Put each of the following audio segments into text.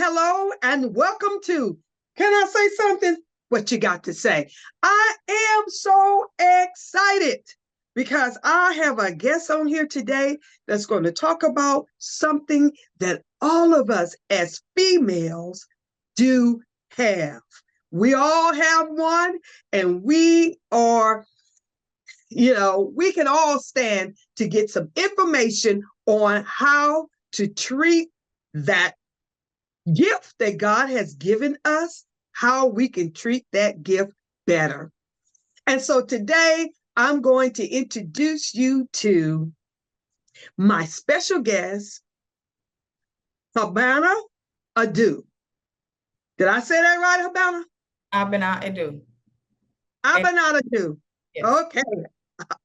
hello, and welcome to Can I Say Something? What you got to say? I am so excited because I have a guest on here today that's going to talk about something that all of us as females do have. We all have one, and we are, we can all stand to get some information on how to treat that gift that God has given us, how we can treat that gift better. And so today I'm going to introduce you to my special guest, Abena Adu. Did I say that right, Abena? Abena Adu. Abena Adu. Yes. Okay.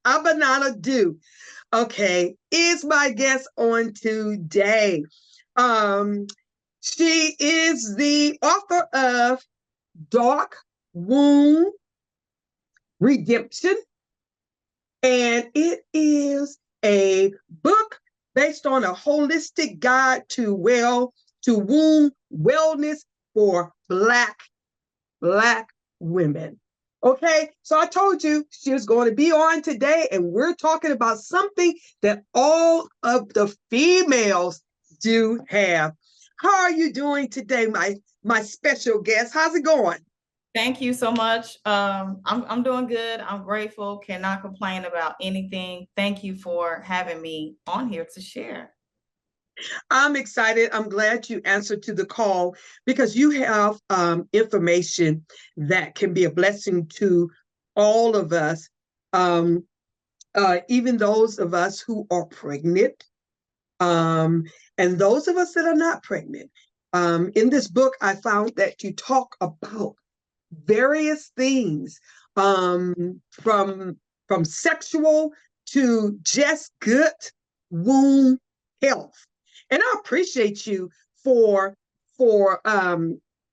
Abena Adu. Okay, is my guest on today. She is the author of Dark Womb Redemption, and it is a book based on a holistic guide to womb wellness for Black women. Okay, so I told you she was going to be on today, and we're talking about something that all of the females do have. How are you doing today, my special guest? How's it going? Thank you so much. I'm doing good. I'm grateful. Cannot complain about anything. Thank you for having me on here to share. I'm excited. I'm glad you answered to the call because you have information that can be a blessing to all of us, even those of us who are pregnant, and those of us that are not pregnant. In this book, I found that you talk about various things, from sexual to just good womb health. And I appreciate you for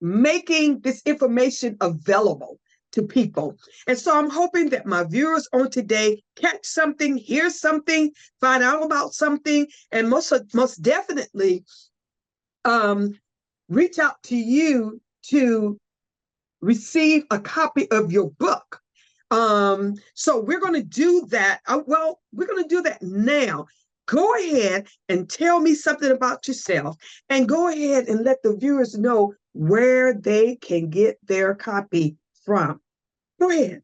making this information available to people. And so I'm hoping that my viewers on today catch something, hear something, find out about something, and most definitely reach out to you to receive a copy of your book. So we're going to do that. We're going to do that now. Go ahead and tell me something about yourself, and go ahead and let the viewers know where they can get their copy from. Go ahead.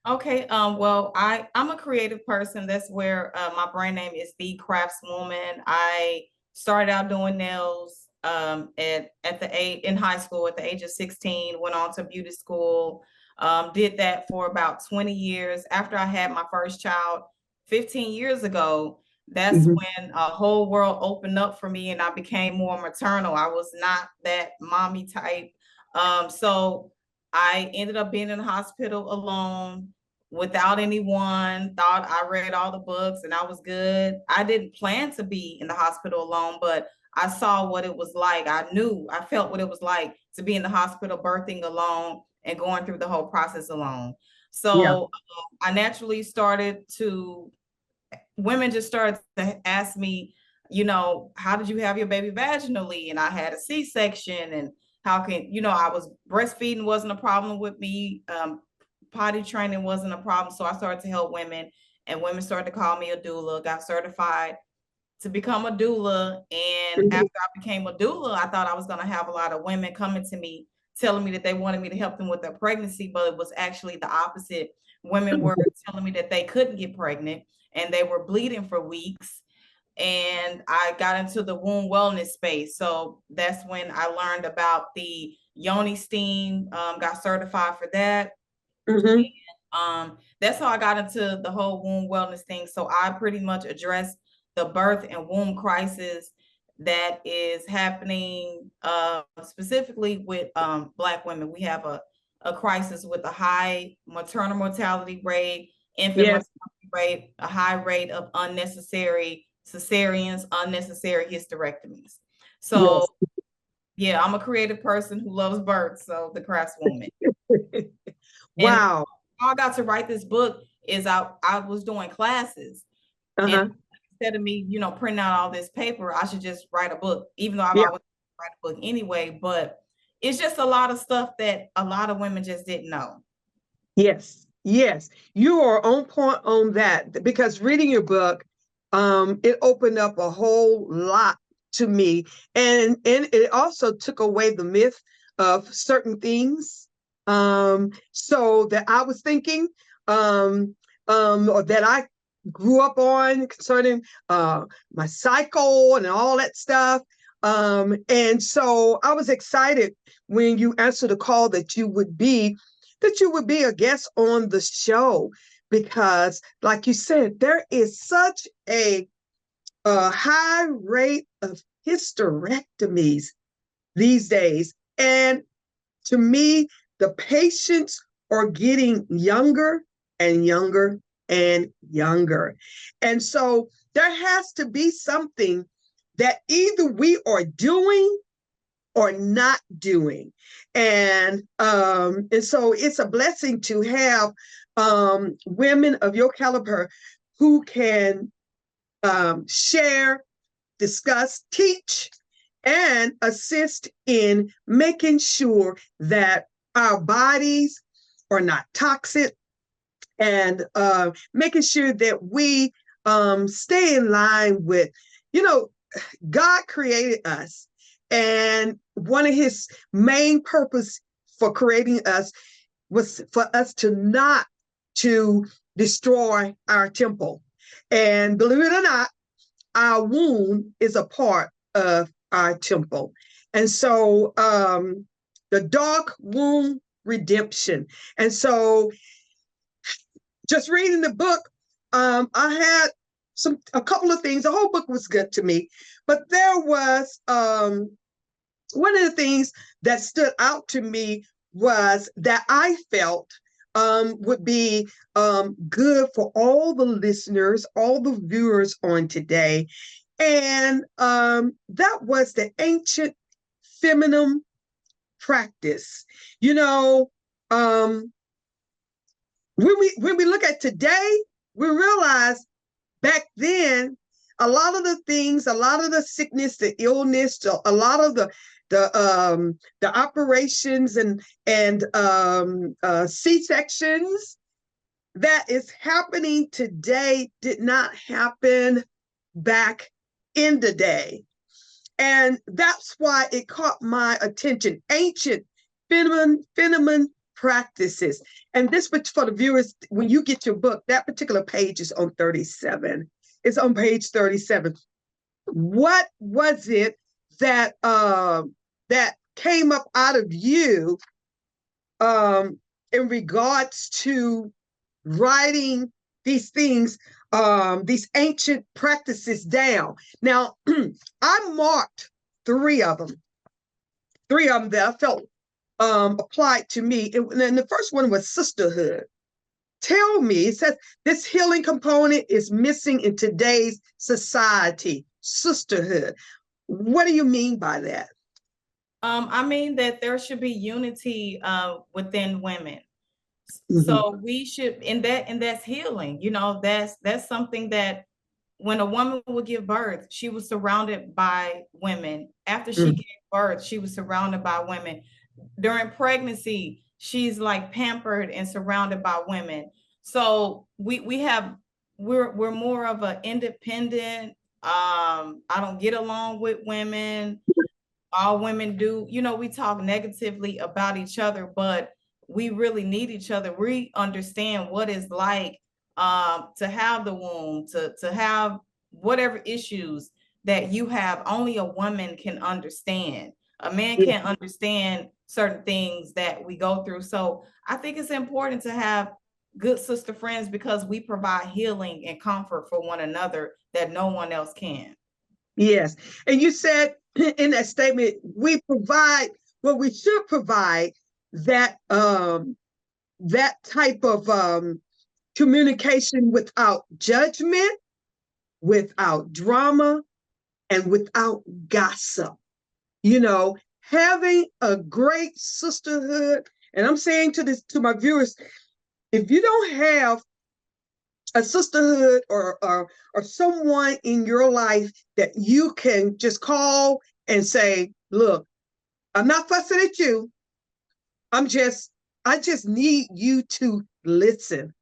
Okay. Well, I'm a creative person. That's where my brand name is The Craftswoman. I started out doing nails in high school at the age of 16. Went on to beauty school. Did that for about 20 years. After I had my first child 15 years ago, that's when a whole world opened up for me and I became more maternal. I was not that mommy type. So I ended up being in the hospital alone without anyone. Thought I read all the books and I was good. I didn't plan to be in the hospital alone, but I saw what it was like. I felt what it was like to be in the hospital birthing alone and going through the whole process alone. So I naturally women just started to ask me, how did you have your baby vaginally? And I had a C-section, and how can, I was breastfeeding wasn't a problem with me. Potty training wasn't a problem. So I started to help women, and women started to call me a doula, got certified to become a doula. And after I became a doula, I thought I was going to have a lot of women coming to me, telling me that they wanted me to help them with their pregnancy, but it was actually the opposite. Women were telling me that they couldn't get pregnant and they were bleeding for weeks. And I got into the womb wellness space. So that's when I learned about the Yoni steam, got certified for that. And, that's how I got into the whole womb wellness thing. So I pretty much addressed the birth and womb crisis that is happening specifically with Black women. We have a crisis with a high maternal mortality rate, infant mortality rate, a high rate of unnecessary cesareans, unnecessary hysterectomies. So I'm a creative person who loves birth. So the craftswoman. Wow. And how I got to write this book is I was doing classes. And instead of me, printing out all this paper, I should just write a book, even though I've always write a book anyway, but it's just a lot of stuff that a lot of women just didn't know. Yes, yes, you are on point on that, because reading your book, it opened up a whole lot to me, and it also took away the myth of certain things, so that I was thinking, or that I grew up on concerning my cycle and all that stuff. And so I was excited when you answered the call that you would be a guest on the show, because like you said, there is such a high rate of hysterectomies these days. And to me, the patients are getting younger and younger and younger. And so there has to be something that either we are doing or not doing. And so it's a blessing to have women of your caliber who can share, discuss, teach, and assist in making sure that our bodies are not toxic, and making sure that we stay in line with, God created us. And one of his main purpose for creating us was for us to not to destroy our temple. And believe it or not, our womb is a part of our temple. And so the dark womb redemption. And so just reading the book, I had a couple of things. The whole book was good to me, but there was one of the things that stood out to me was that I felt would be good for all the listeners, all the viewers on today. And that was the ancient feminine practice. When we look at today, we realize back then, a lot of the things, a lot of the sickness, the illness, a lot of the operations and C-sections that is happening today did not happen back in the day. And that's why it caught my attention. Ancient feminine practices. And this, for the viewers, when you get your book, that particular page is on 37. It's on page 37. What was it that that came up out of you in regards to writing these things, these ancient practices down? Now, I marked three of them that I felt applied to me. And the first one was sisterhood. Tell me, it says this healing component is missing in today's society, sisterhood. What do you mean by that? I mean that there should be unity within women. Mm-hmm. So we should, and that's healing. That's something that when a woman would give birth, she was surrounded by women. After she gave birth, she was surrounded by women. During pregnancy, she's like pampered and surrounded by women. So we're more of an independent. I don't get along with women. All women do, we talk negatively about each other, but we really need each other. We understand what it's like to have the womb, to have whatever issues that you have. Only a woman can understand. A man can't understand certain things that we go through. So I think it's important to have good sister friends, because we provide healing and comfort for one another that no one else can. Yes. And you said in that statement, we provide what we should provide, that that type of communication without judgment, without drama, and without gossip. Having a great sisterhood. And I'm saying to my viewers, if you don't have a sisterhood or someone in your life that you can just call and say, look, I'm not fussing at you. I just need you to listen.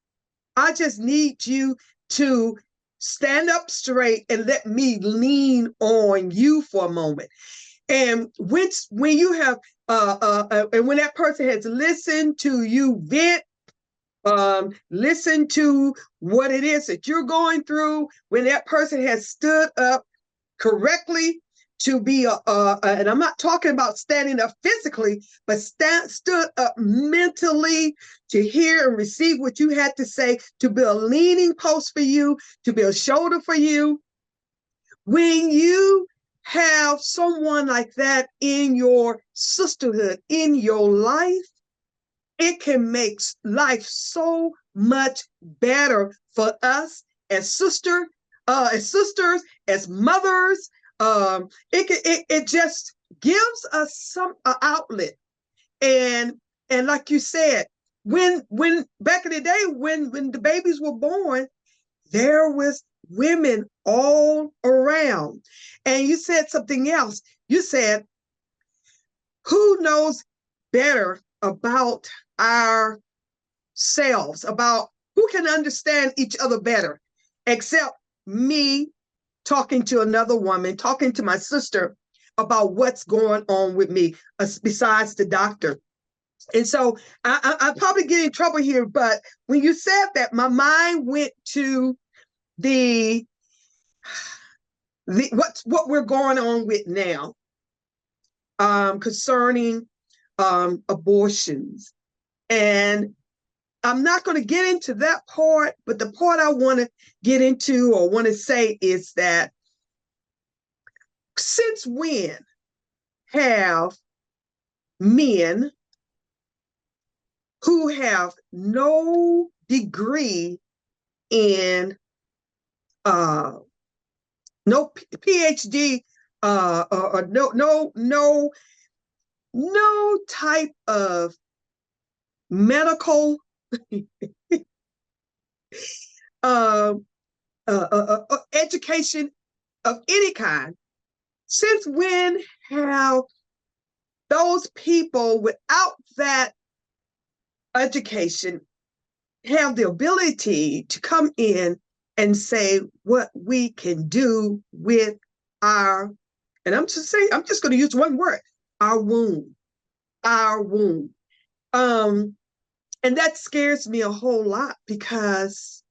I just need you to stand up straight and let me lean on you for a moment. And when you have and when that person has listened to you vent, listen to what it is that you're going through, when that person has stood up correctly to be and I'm not talking about standing up physically, but stood up mentally to hear and receive what you had to say, to be a leaning post for you, to be a shoulder for you. When you have someone like that in your sisterhood, in your life, it can make life so much better for us as sisters, as mothers. It just gives us some outlet. And like you said, when back in the day, when the babies were born, there was women all around. And you said something else. You said, who knows better about ourselves, about who can understand each other better, except me talking to another woman, talking to my sister about what's going on with me, besides the doctor. And so I probably get in trouble here, but when you said that, my mind went to the what we're going on with now, concerning abortions. And I'm not going to get into that part, but the part I want to get into or want to say is that since when have men who have no degree in no PhD or no type of medical education of any kind, since when have those people without that education have the ability to come in and say what we can do with our, and I'm just going to use one word, our womb, our womb. And that scares me a whole lot because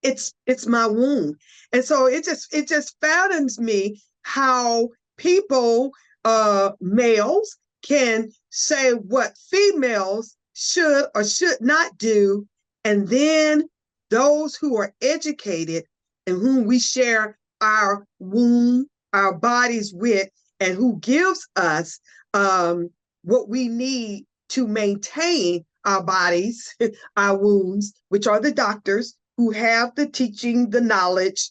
it's my womb. And so it just fathers me how people, males, can say what females should or should not do, and then those who are educated and whom we share our womb, our bodies with, and who gives us what we need to maintain our bodies, our wombs, which are the doctors who have the teaching, the knowledge,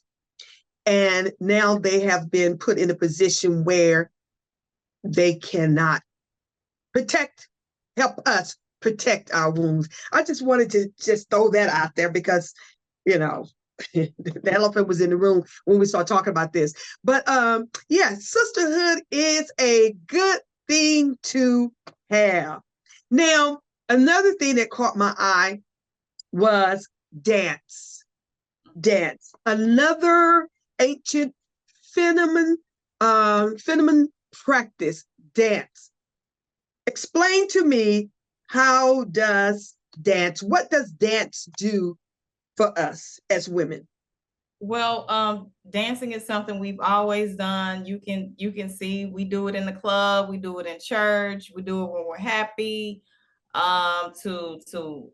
and now they have been put in a position where they cannot help us protect our wombs. I just wanted to just throw that out there because, the elephant was in the room when we started talking about this. But yeah, sisterhood is a good thing to have. Now, another thing that caught my eye was dance. Dance, another ancient phenomenon practice, dance. Explain to me, what does dance do for us as women? Well, dancing is something we've always done. You can see we do it in the club, we do it in church, we do it when we're happy, to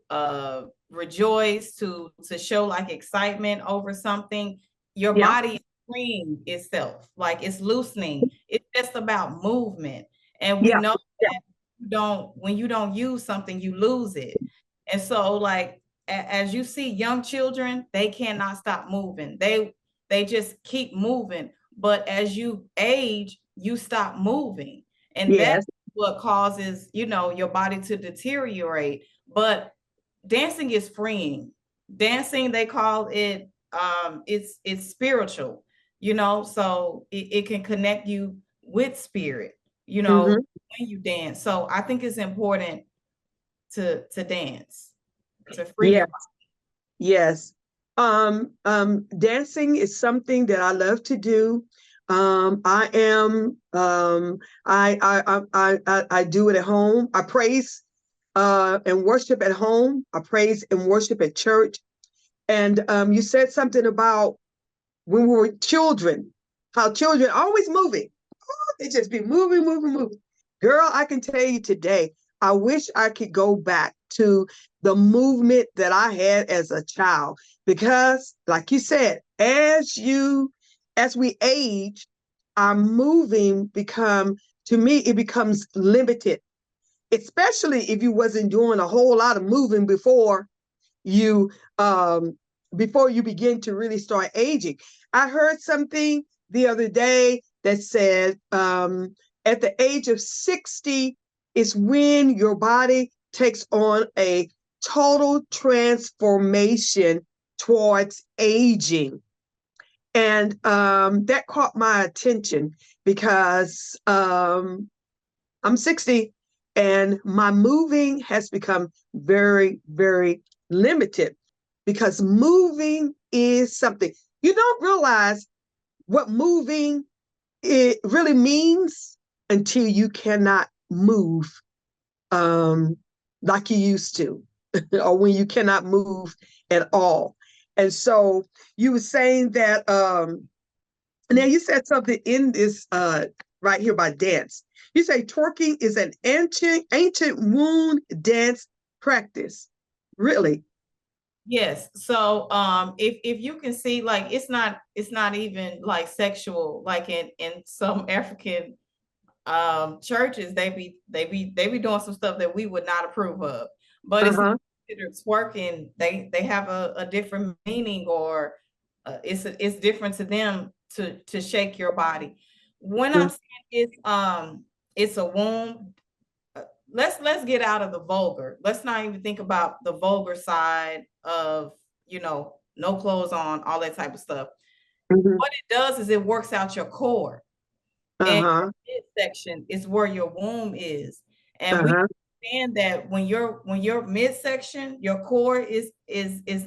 rejoice, to show like excitement over something. Your body is freeing itself, like it's loosening. It's just about movement, and we know that when you don't use something, you lose it. And so, like, as you see young children, they cannot stop moving. They just keep moving. But as you age, you stop moving. And that's what causes, your body to deteriorate. But dancing is freeing. Dancing, they call it, it's spiritual, so it can connect you with spirit, you know, when you dance. So I think it's important to dance, to free your body. Yes. Dancing is something that I love to do. I am I do it at home. I praise and worship at home. I praise and worship at church. And you said something about when we were children, how children are always moving. Oh, they just be moving, moving, moving. Girl, I can tell you today, I wish I could go back to the movement that I had as a child. Because, like you said, as we age, our moving to me, it becomes limited, especially if you wasn't doing a whole lot of moving you um before you begin to really start aging. I heard something the other day that said at the age of 60 is when your body takes on a total transformation towards aging. And that caught my attention because I'm 60 and my moving has become very, very limited because moving is something you don't realize what moving it really means until you cannot move um, like you used to, or when you cannot move at all. And so you were saying that now you said something in this right here by dance. You say twerking is an ancient wound dance practice. Really? Yes. So if you can see, like, it's not even like sexual, like in some African churches, they be doing some stuff that we would not approve of. But it's considered twerking. They have a different meaning, or it's different to them to shake your body. When I'm saying it's a womb, let's get out of the vulgar. Let's not even think about the vulgar side of, no clothes on, all that type of stuff. What it does is it works out your core. And your midsection is where your womb is. And we understand that when your midsection, your core is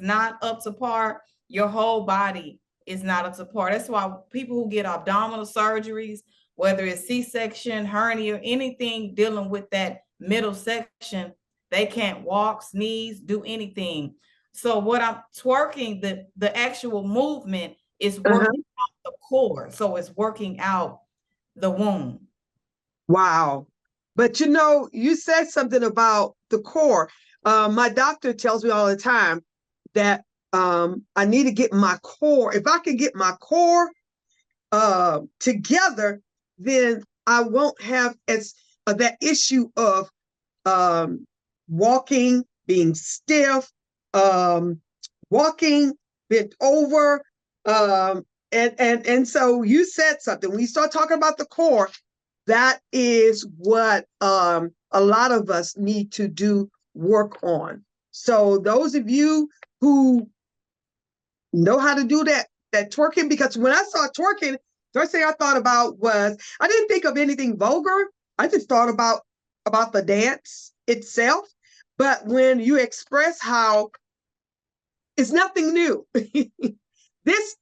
not up to par, your whole body is not up to par. That's why people who get abdominal surgeries, whether it's C-section, hernia, anything dealing with that middle section, they can't walk, sneeze, do anything. So what I'm twerking, the actual movement is working out the core. So it's working out the womb. Wow. But you said something about the core. My doctor tells me all the time that I need to get my core. If I can get my core together, then I won't have that issue of walking, being stiff, walking bent over. And so you said something. When you start talking about the core, that is what a lot of us need to do work on. So those of you who know how to do that twerking, because when I saw twerking, the first thing I thought about was, I didn't think of anything vulgar. I just thought about the dance itself. But when you express how it's nothing new, this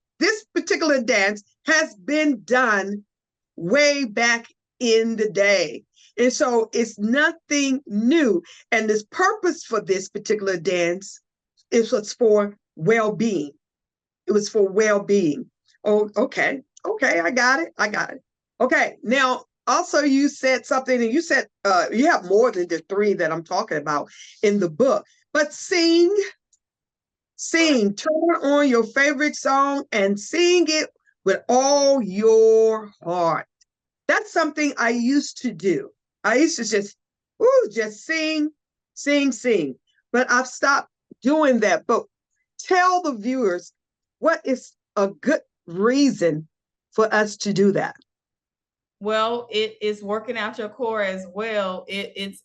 particular dance has been done way back in the day. And so it's nothing new. And this purpose for this particular dance was for well-being. It was for well-being. Oh, okay. Okay, I got it. Okay, now also you said something, and you said you have more than the three that I'm talking about in the book. But sing, turn on your favorite song and sing it with all your heart. That's something I used to do. I used to just sing. But I've stopped doing that. But tell the viewers, what is a good reason for us to do that? Well, it is working out your core as well. It's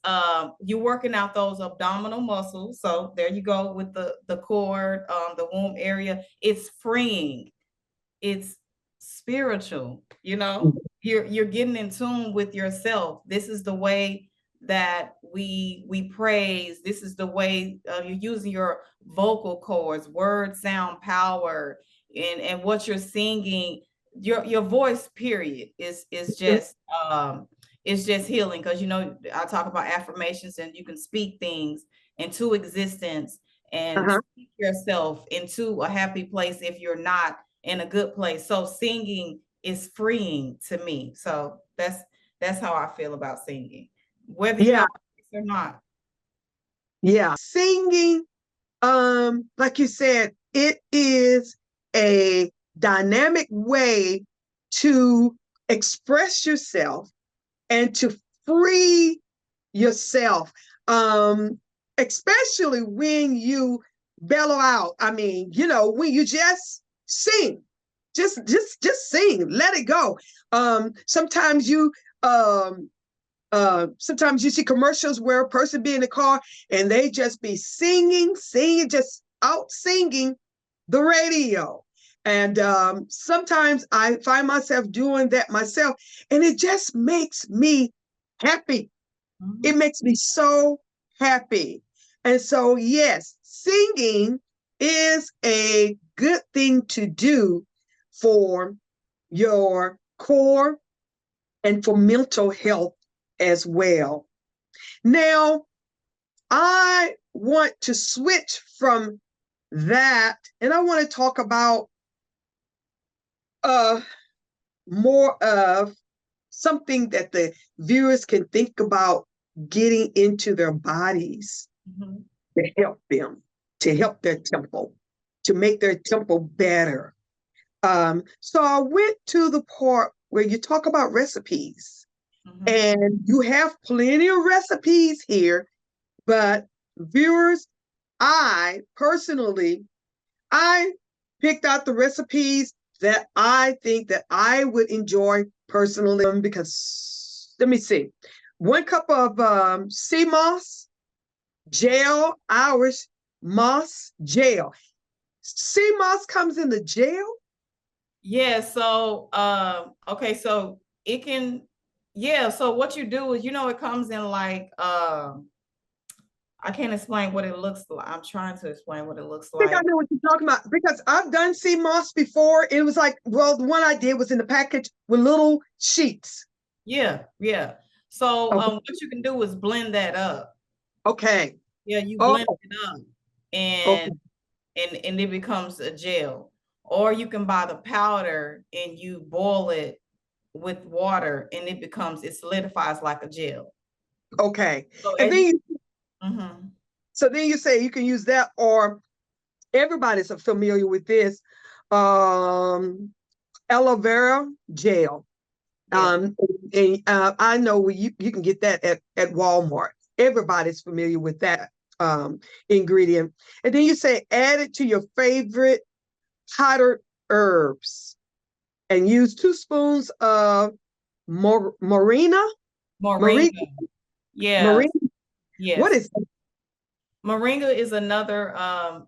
you're working out those abdominal muscles. So there you go with the core, the womb area. It's freeing. It's spiritual, you're getting in tune with yourself. This is the way that we praise. This is the way you're using your vocal cords, word, sound, power, and what you're singing. Your voice, period, is just it's just healing, because I talk about affirmations, and you can speak things into existence and Uh-huh. speak yourself into a happy place if you're not in a good place. So singing is freeing to me. So that's how I feel about singing, whether you're Yeah, a artist or not. yeah. Singing, like you said, it is a dynamic way to express yourself and to free yourself. Especially when you bellow out. I mean, when you just sing, just sing, let it go. Sometimes you see commercials where a person be in the car and they just be singing, just out singing the radio. And sometimes I find myself doing that myself, and it just makes me happy. It Mhm. makes me so happy. And so, yes, singing is a good thing to do for your core and for mental health as well. Now, I want to switch from that, and I want to talk about uh, more of something that the viewers can think about getting into their bodies Mhm. to help them, to help their temple, to make their temple better. So I went to the part where you talk about recipes, Mhm. and you have plenty of recipes here, but viewers, I personally, I picked out the recipes that I think that I would enjoy personally, because let me see, 1 cup of sea moss gel, Irish moss gel. Sea moss comes in the gel. Yeah, so okay, so it can, yeah, so what you do is, it comes in like I can't explain what it looks like. I'm trying to explain what it looks I think I like. know what you're talking about, because I've done sea moss before. It was like, well, the one I did was in the package with little sheets. Yeah, yeah. So Okay. what you can do is blend that up. Okay. Yeah, you Oh, blend it up, okay. and it becomes a gel. Or you can buy the powder and you boil it with water, and it solidifies like a gel. Okay. So And as you, then mhm. so then you say you can use that, or everybody's familiar with this, um, aloe vera gel. Yes. And I know you can get that at Walmart. Everybody's familiar with that ingredient. And then you say add it to your favorite powdered herbs, and use 2 spoons of morina. Marina, Moringa. Yeah. Marina. What Yes. is that? Moringa is another,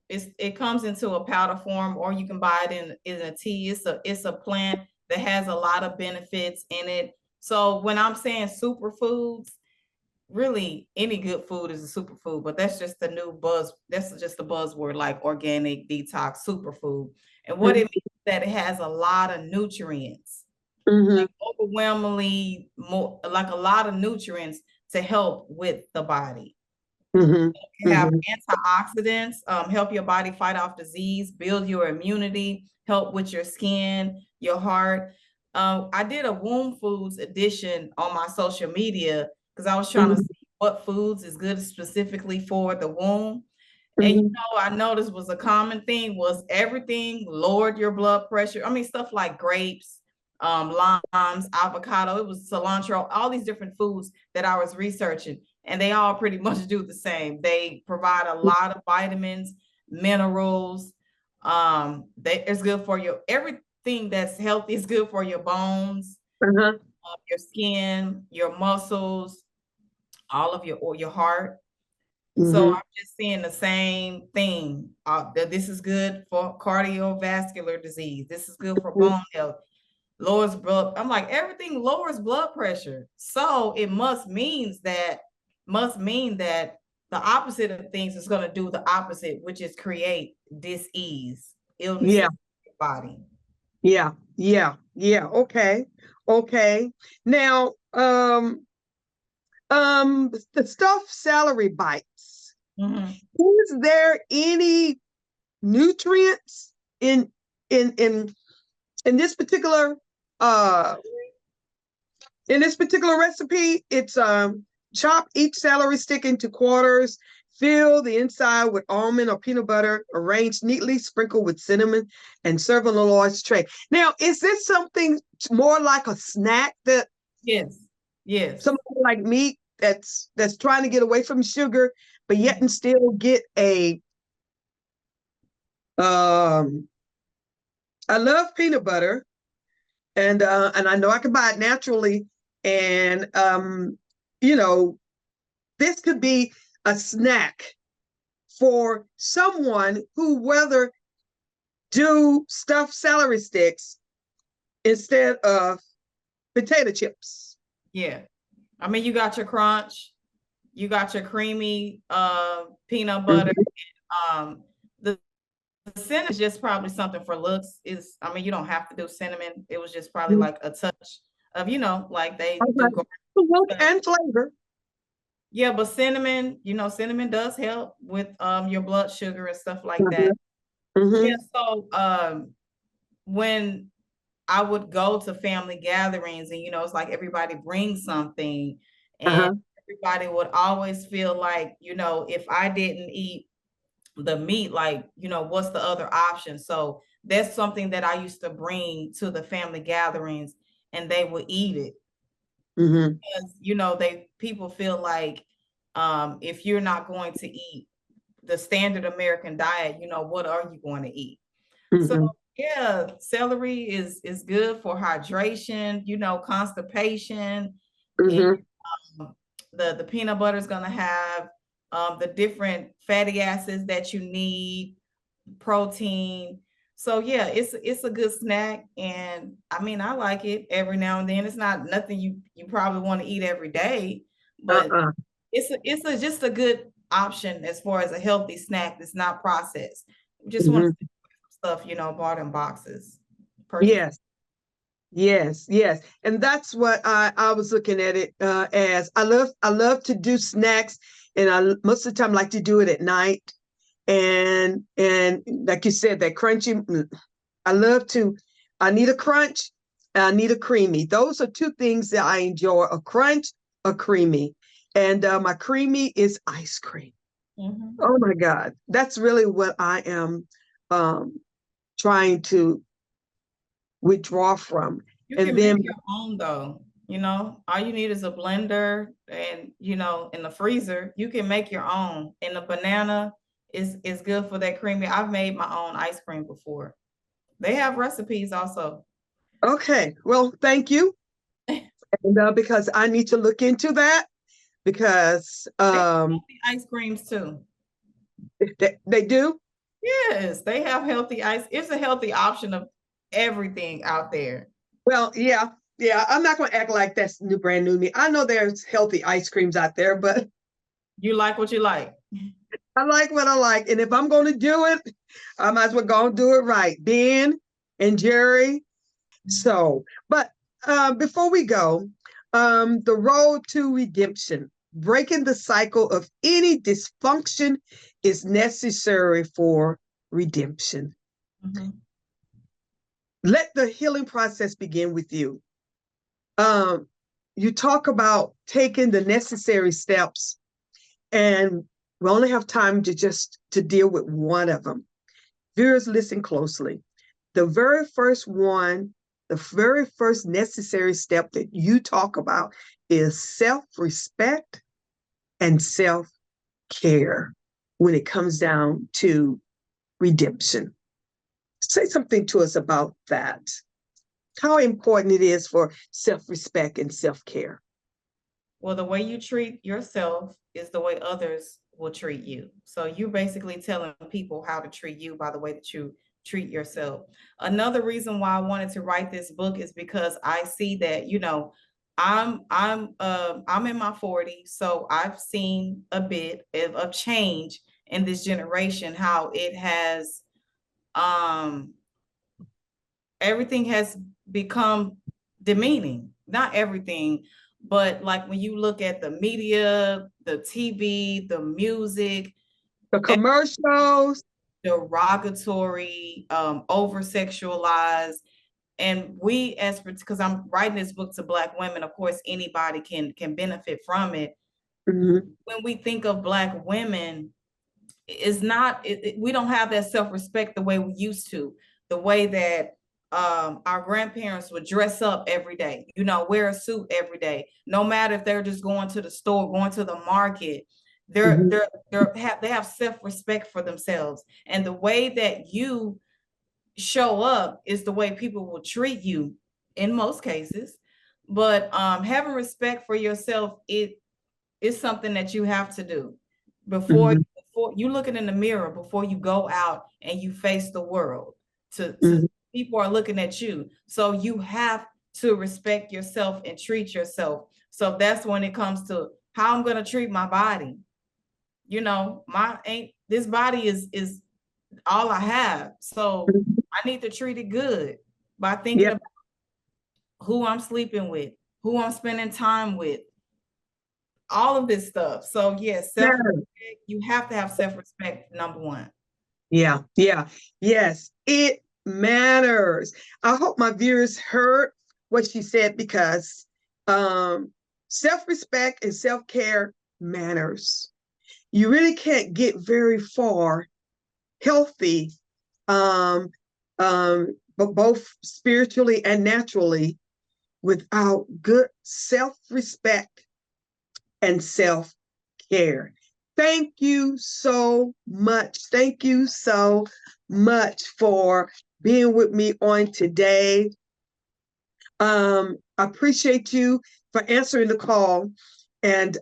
it comes into a powder form, or you can buy it in a tea. It's a plant that has a lot of benefits in it. So when I'm saying superfoods, really any good food is a superfood, but that's just the new buzz. That's just the buzzword, like organic, detox, superfood. And what it means is that it has a lot of nutrients, Mm-hmm, like overwhelmingly more, like a lot of nutrients to help with the body. mm-hmm, You have mm-hmm, antioxidants, help your body fight off disease, build your immunity, help with your skin, your heart. I did a womb foods edition on my social media because I was trying to mm-hmm, see what foods is good specifically for the womb. And mm-hmm, I noticed was a common thing was everything lowered your blood pressure. I mean, stuff like grapes, limes, avocado, it was cilantro, all these different foods that I was researching, and they all pretty much do the same. They provide a lot of vitamins, minerals. It's good for your everything that's healthy is good for your bones, uh-huh, your skin, your muscles, all of your heart. So mm-hmm, I'm just seeing the same thing. That this is good for cardiovascular disease. This is good for bone health. lowers blood. I'm like, everything lowers blood pressure. So it must mean that the opposite of things is going to do the opposite, which is create dis-ease, illness Yeah. in your body. Yeah. Yeah. Yeah. Okay. Okay. Now, the stuffed celery bites. Mm-hmm. Is there any nutrients in in in in this particular uh in this particular recipe? It's chop each celery stick into quarters, fill the inside with almond or peanut butter, arrange neatly, sprinkle with cinnamon, and serve on a large tray. Now, is this something more like a snack that Yes. Yes. somebody like me that's trying to get away from sugar, but yet and still get a I love peanut butter, and I know I can buy it naturally, and you know, this could be a snack for someone who whether do stuffed celery sticks instead of potato chips. Yeah. I mean, you got your crunch, you got your creamy peanut butter. The cinnamon is just probably something for looks. I mean, you don't have to do cinnamon. It was just probably like a touch of, like they do. Look and flavor. Yeah, but cinnamon, cinnamon does help with your blood sugar and stuff like that. Yeah, so when I would go to family gatherings and, it's like everybody brings something and everybody would always feel like, if I didn't eat the meat, like, what's the other option? So that's something that I used to bring to the family gatherings and they would eat it. Because, people feel like if you're not going to eat the standard American diet, what are you going to eat? So yeah, celery is good for hydration, constipation. And, the peanut butter is going to have the different fatty acids that you need, protein. So yeah, it's a good snack, and I mean I like it every now and then. It's not nothing you probably want to eat every day, but it's just a good option as far as a healthy snack that's not processed. We just want to stuff, bought in boxes. Yes. Yes, yes. And that's what I was looking at it as. I love to do snacks, and I most of the time like to do it at night. And like you said, that crunchy, I need a crunch, I need a creamy. Those are two things that I enjoy, a crunch, a creamy. And my creamy is ice cream. Oh my God. That's really what I am trying to withdraw from. You and can then make your own though. All you need is a blender and in the freezer, you can make your own. And the banana is good for that creamy. I've made my own ice cream before. They have recipes also. Okay, well, thank you. And because I need to look into that, because ice creams too. They do? Yes, they have healthy ice. It's a healthy option of everything out there. Well, yeah. I'm not going to act like that's brand new to me. I know there's healthy ice creams out there, but you like what you like. I like what I like. And if I'm going to do it, I might as well go and do it right. Ben and Jerry. So, but before we go, the road to redemption, breaking the cycle of any dysfunction is necessary for redemption. Let the healing process begin with you. You talk about taking the necessary steps, and we only have time to deal with one of them. Viewers, listen closely. The very first necessary step that you talk about is self-respect and self-care when it comes down to redemption. Say something to us about that. How important it is for self-respect and self-care. Well, the way you treat yourself is the way others will treat you. So you're basically telling people how to treat you by the way that you treat yourself. Another reason why I wanted to write this book is because I see that, you know, I'm in my 40s, so I've seen a bit of change in this generation, how it has everything has become demeaning. Not everything, but like when you look at the media, the TV, the music, The commercials. derogatory, over sexualized. And we, as because I'm writing this book to Black women, of course, anybody can benefit from it. Mm-hmm. When we think of Black women, it's not, we don't have that self-respect the way we used to, the way that our grandparents would dress up every day, you know, wear a suit every day, no matter if they're just going to the store, going to the market. They have self-respect for themselves. And the way that you show up is the way people will treat you in most cases. But having respect for yourself, it is something that you have to do before you looking in the mirror, before you go out and you face the world. To people are looking at you, so you have to respect yourself and treat yourself. So that's when it comes to how I'm going to treat my body. You know, this body is all I have, so I need to treat it good by thinking about who I'm sleeping with, who I'm spending time with, all of this stuff. So yes, self-respect, you have to have self-respect, number one. Yeah. Yes, it matters. I hope my viewers heard what she said, because self-respect and self-care matters. You really can't get very far healthy, but both spiritually and naturally, without good self-respect and self-care. Thank you so much. Thank you so much for being with me on today. I appreciate you for answering the call, and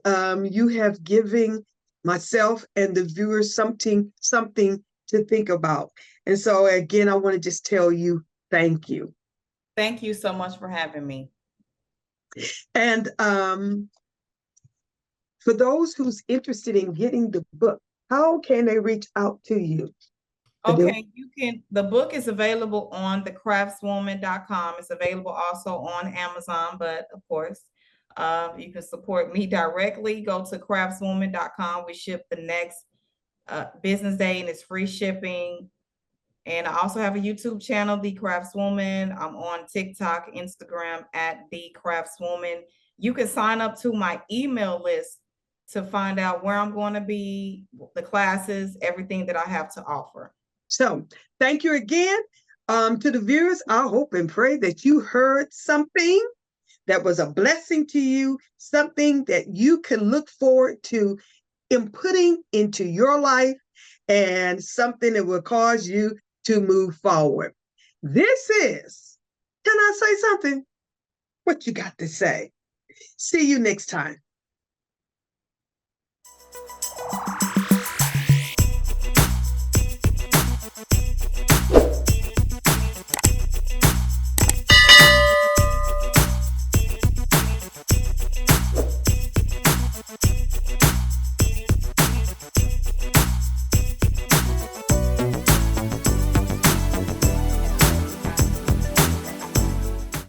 you have given myself and the viewers something to think about. And so again, I want to just tell you thank you. Thank you so much for having me. And for those who's interested in getting the book, how can they reach out to you? Okay, the book is available on thecraftswoman.com. It's available also on Amazon, but of course, you can support me directly. Go to craftswoman.com. We ship the next business day, and it's free shipping. And I also have a YouTube channel, The Craftswoman. I'm on TikTok, Instagram at The Craftswoman. You can sign up to my email list to find out where I'm going to be, the classes, everything that I have to offer. So thank you again to the viewers. I hope and pray that you heard something that was a blessing to you, something that you can look forward to inputting into your life, and something that will cause you to move forward. This is, can I say something? What you got to say? See you next time.